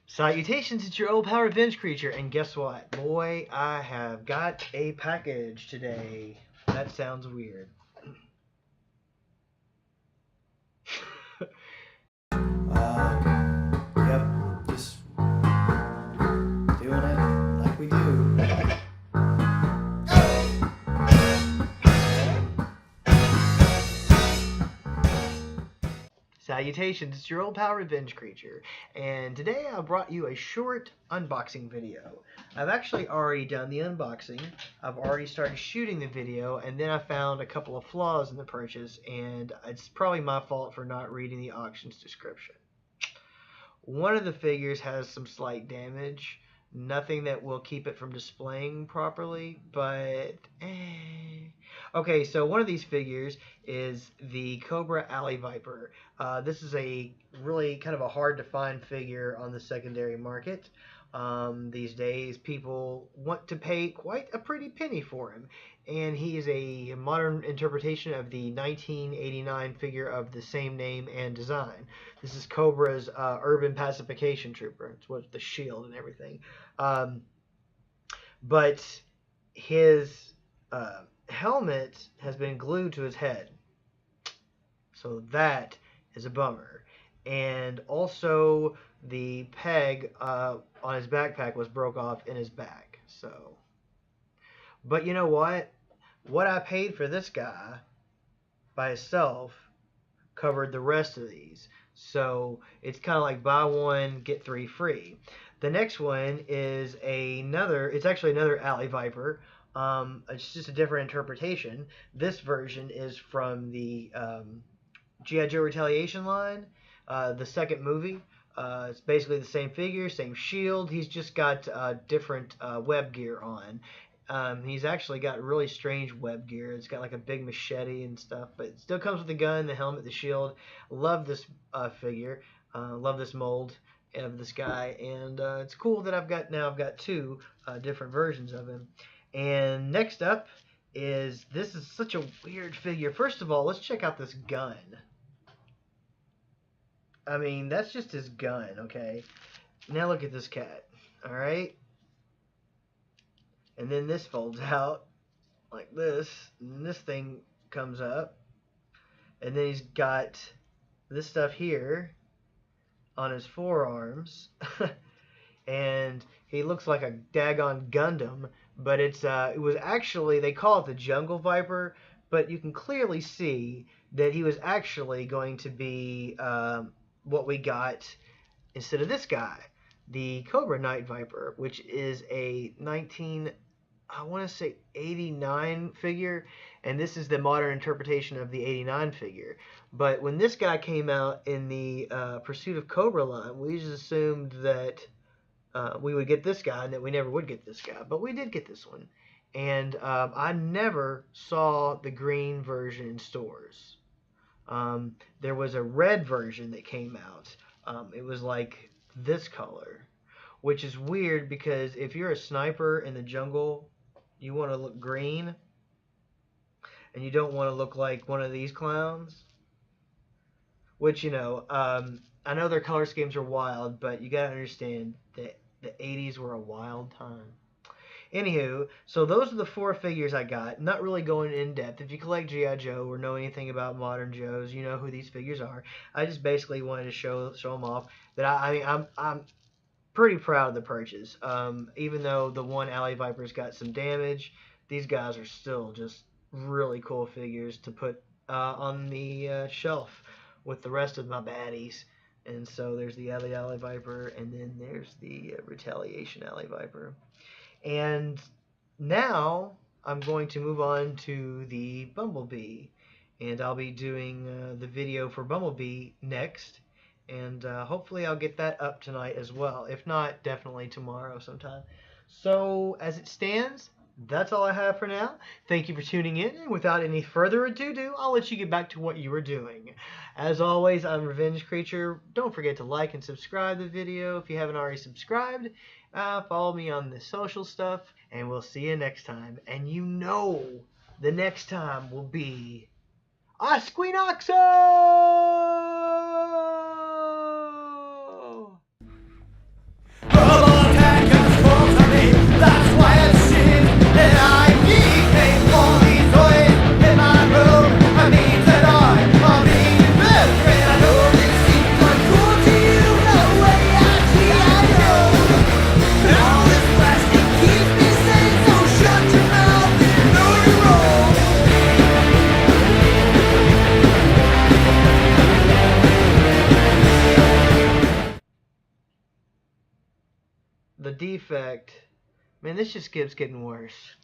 Salutations, it's your old power revenge creature, and guess what? Boy, I have got a package today. That sounds weird. Yep, just doing it like we do. Salutations, it's your old power revenge creature, and today I brought you a short unboxing video. I've actually already done the unboxing, I've already started shooting the video, and then I found a couple of flaws in the purchase, and it's probably my fault for not reading the auction's description. One of the figures has some slight damage, nothing that will keep it from displaying properly, but Okay, so one of these figures is the Cobra Alley Viper. This is a really kind of a hard to find figure on the secondary market. These days, people want to pay quite a pretty penny for him, and he is a modern interpretation of the 1989 figure of the same name and design. This is Cobra's urban pacification trooper. It's with the shield and everything. But his helmet has been glued to his head. So that is a bummer. And also the peg on his backpack was broke off in his back. So, but you know what? What I paid for this guy by itself covered the rest of these. So it's kind of like buy one, get three free. The next one is it's actually another Alley Viper. It's just a different interpretation. This version is from the G.I. Joe Retaliation line, the second movie. It's basically the same figure, same shield. He's just got different web gear on. He's actually got really strange web gear. It's got like a big machete and stuff, but it still comes with the gun, the helmet, the shield. Love this figure. Love this mold of this guy, and it's cool that I've got two different versions of him. And next up is this is such a weird figure. First of all, let's check out this gun. I mean, that's just his gun, okay? Now look at this cat, all right? And then this folds out like this, and this thing comes up, and then he's got this stuff here on his forearms, and he looks like a daggone Gundam, but it was actually, they call it the Jungle Viper, but you can clearly see that he was actually going to be what we got instead of this guy, the Cobra Night Viper, which is a 89 figure, and this is the modern interpretation of the 89 figure. But when this guy came out in the Pursuit of Cobra line, we just assumed that we would get this guy and that we never would get this guy, but we did get this one. And I never saw the green version in stores. There was a red version that came out. It was like this color, which is weird because if you're a sniper in the jungle, you want to look green, and you don't want to look like one of these clowns. Which, you know, I know their color schemes are wild, but you gotta understand that the 80s were a wild time. Anywho, so those are the four figures I got. Not really going in depth. If you collect G.I. Joe or know anything about modern Joes, you know who these figures are. I just basically wanted to show them off. That I'm pretty proud of the purchase. Even though the one Alley Viper's got some damage, these guys are still just really cool figures to put on the shelf with the rest of my baddies. And so there's the Alley Viper, and then there's the Retaliation Alley Viper. And now I'm going to move on to the Bumblebee, and I'll be doing the video for Bumblebee next, and hopefully I'll get that up tonight as well. If not, definitely tomorrow sometime. So as it stands, that's all I have for now. Thank you for tuning in, and without any further ado, I'll let you get back to what you were doing. As always, I'm Revenge Creature. Don't forget to like and subscribe the video if you haven't already subscribed. Follow me on the social stuff, and we'll see you next time. And you know the next time will be OSQUINOXO! the defect. Man, this just keeps getting worse.